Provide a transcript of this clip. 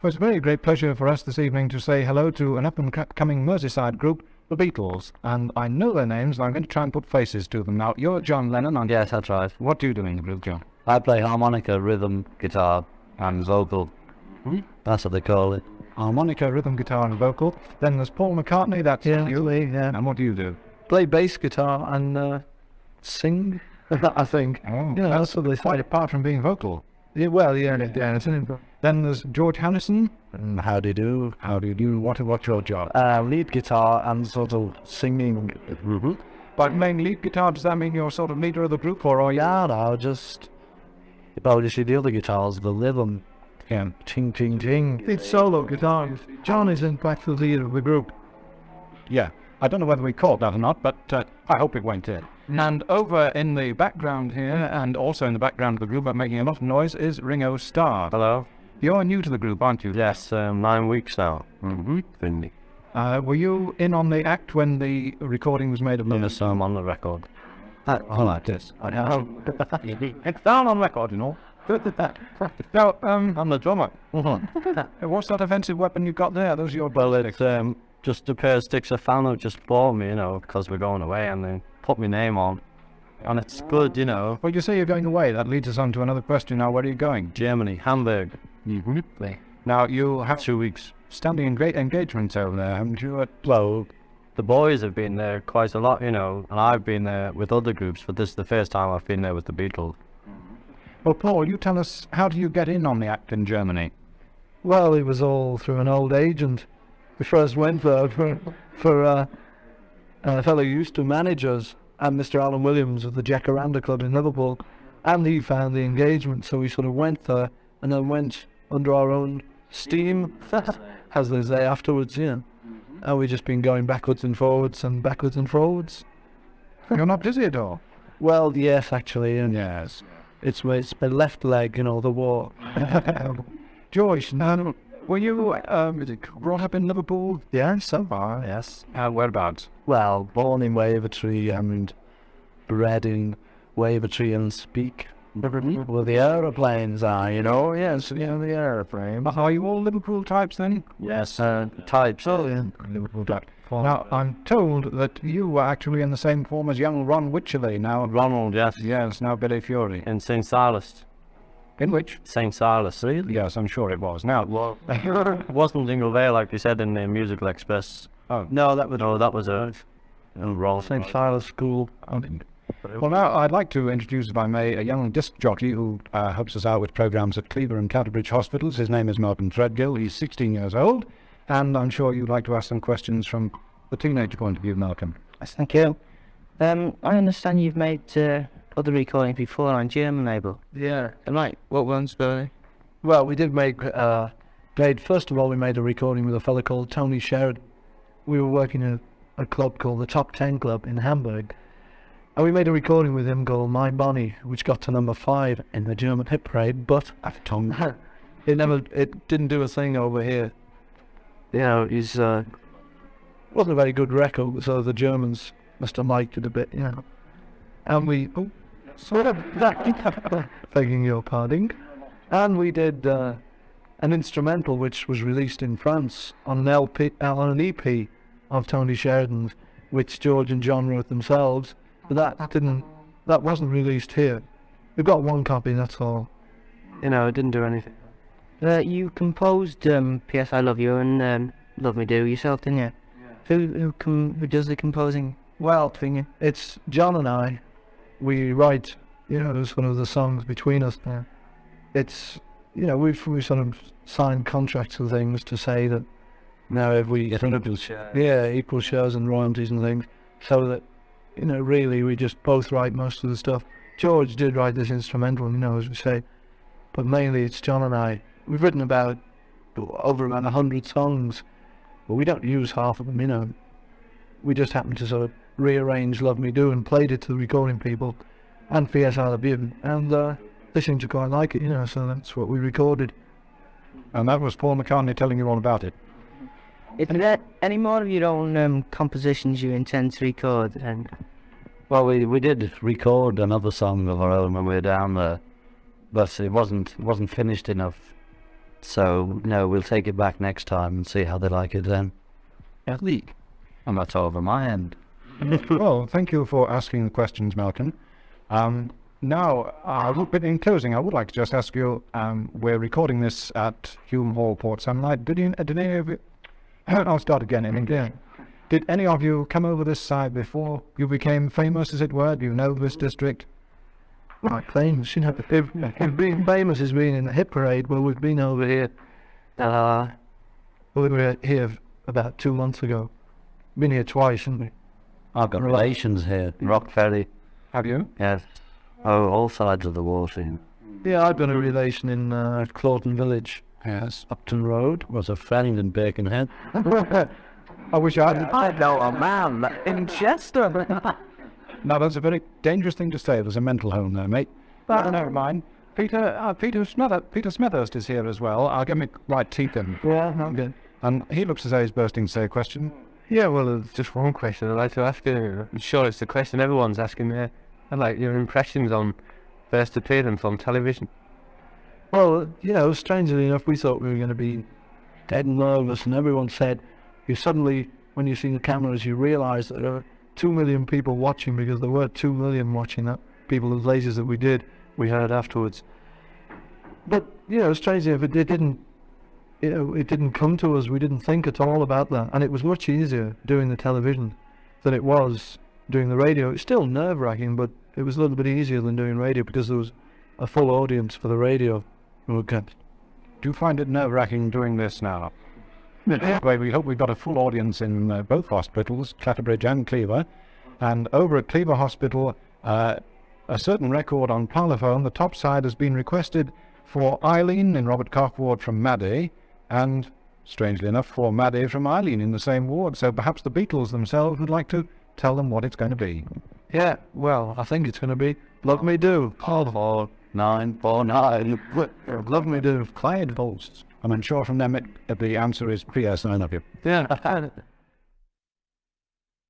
Well, it's a very great pleasure for us this evening to say hello to an up-and-coming Merseyside group, the Beatles. And I know their names, and I'm going to try and put faces to them. Now, you're John Lennon, and Yes, that's right. what do you do in the group, John? I play harmonica, rhythm, guitar, and vocal. That's what they call it. Harmonica, rhythm, guitar, and vocal. Then there's Paul McCartney, that's you. Yeah. And what do you do? Play bass guitar and sing, I think. Oh, Yeah, that's what they quite say. apart from being vocal. Yeah, well, yeah, it's an info. Then there's George Harrison. How do you do? How do you do? What's your job? Lead guitar and sort of singing. By playing lead guitar, does that mean you're sort of leader of the group, or are you? Yeah, no, just... Well, you see the other guitars, the rhythm, Yeah. ting, ting, ting. It's solo guitars. John is in fact the leader of the group. Yeah. I don't know whether we caught that or not, but I hope it went in. And over in the background here, and also in the background of the group, but making a lot of noise, is Ringo Starr. Hello? You're new to the group, aren't you? Yes, 9 weeks now. Were you in on the act when the recording was made of Love? Yes, I'm on the record. I like this. I know. It's down on record, you know. Now, I'm the drummer. what's that offensive weapon you got there? Those are your Well, it's just a pair of sticks a fan just bought me, because we're going away, and they put my name on. And it's good, Well, you say you're going away. That leads us on to another question now. Where are you going? Germany, Hamburg. Now, you have 2 weeks. standing in great engagements over there, haven't you? Well, the boys have been there quite a lot, and I've been there with other groups, but this is the first time I've been there with the Beatles. Well, Paul, you tell us, how do you get in on the act in Germany? Well, it was all through an old agent. We first went there for a fellow who used to manage us, and Mr. Alan Williams of the Jacaranda Club in Liverpool, and he found the engagement, so we sort of went there, and then went under our own steam, as they say afterwards, And we've just been going backwards and forwards and backwards and forwards. You're not dizzy at all? Well, yes, actually, and Yes. it's my left leg, the war. George, were you brought up in Liverpool? Yeah, so far, yes. Whereabouts? Well, born in Wavertree and bred in Wavertree and speak where the aeroplanes are, yes, the aeroplane. Are you all Liverpool types then? Yes, types. Oh, yeah. Liverpool types. Now, I'm told that you were actually in the same form as young Ron Wycherley, now Ronald, yes. Yes, now Billy Fury. In St. Silas. In which? St. Silas, really? Yes, I'm sure it was. Now, Well, it wasn't Jingle Bell like they said in the Musical Express. oh, No, that was No, that was a wrong. St. Silas School. well, now I'd like to introduce, if I may, a young disc jockey who helps us out with programmes at Cleaver and Canterbridge Hospitals. His name is Malcolm Threadgill. He's 16 years old, and I'm sure you'd like to ask some questions from the teenage point of view, Malcolm. Yes, thank you. I understand you've made other recordings before on German label. Yeah. And right, what ones were they? Well, we did first of all, we made a recording with a fellow called Tony Sheridan. We were working in a club called the Top 10 Club in Hamburg. And we made a recording with him called My Bonnie, which got to number 5 in the German hit parade, but it didn't do a thing over here. He's wasn't a very good record, so the Germans must have liked it a bit, And we, begging your pardon, and we did an instrumental which was released in France on an LP, on an EP of Tony Sheridan's, which George and John wrote themselves. But that wasn't released here. We've got one copy, that's all. It didn't do anything. You composed P.S. I Love You and Love Me Do yourself, didn't you? Who does the composing? Well, it's John and I. We write, sort of the songs between us now. It's, we've sort of signed contracts and things to say that now if we Equal share. equal shares and royalties and things, so that really we just both write most of the stuff. George did write this instrumental, as we say, but mainly it's John and I. We've written over about 100 songs, but we don't use half of them. We just happen to sort of rearrange Love Me Do and played it to the recording people and P.S. I Love You, and they seem to quite like it, so that's what we recorded. And that was Paul McCartney telling you all about it. Is there any more of your own compositions you intend to record? And Well, we did record another song of our own when we were down there, but it wasn't finished enough. So, no, we'll take it back next time and see how they like it then. Yeah. And that's over my end. Well, thank you for asking the questions, Malcolm. Now, in closing, I would like to just ask you, we're recording this at Hume Hall, Port Sunlight. Did any of you... I'll start again in English. Did any of you come over this side before you became famous, as it were? Do you know this district? Like famous, you know. If being famous has been in the hit parade, well, we've been over here. We were here about 2 months ago. Been here twice, haven't we? I've got relations here. Rock Ferry. Have you? Yes. Oh, all sides of the water. Yeah, I've got a relation in Clawton Village, Yes. Upton Road. Was a friend in Birkenhead. I wish I had... I know a man in Chester. No, that's a very dangerous thing to say. There's a mental home there, mate. But never mind. Peter Smethurst is here as well. I'll get my right teeth in. Yeah, not good. And he looks as though he's bursting to say a question. Yeah, well, there's just one question I'd like to ask you. I'm sure it's the question everyone's asking there. I'd like your impressions on first appearance on television. Well, you know, strangely enough, we thought we were going to be dead nervous, and everyone said, you suddenly, when you see the cameras, you realise that there are 2 million people watching, because there were 2 million watching that. People as lazy as that we heard afterwards. But, you know, strangely enough, it didn't come to us. We didn't think at all about that. And it was much easier doing the television than it was doing the radio. It's still nerve-wracking, but it was a little bit easier than doing radio because there was a full audience for the radio. Okay. Do you find it nerve-wracking doing this now? Anyway, we hope we've got a full audience in both hospitals, Clatterbridge and Cleaver. And over at Cleaver Hospital, a certain record on Parlophone, the top side has been requested for Eileen in Robert Koch ward from Maddie, and, strangely enough, for Maddie from Eileen in the same ward. So perhaps the Beatles themselves would like to tell them what it's going to be. Yeah, well, I think it's going to be Love Me Do. 949. Love Me Do. Clyde Volts. I'm unsure from them the answer is P.S. I love you. Yeah.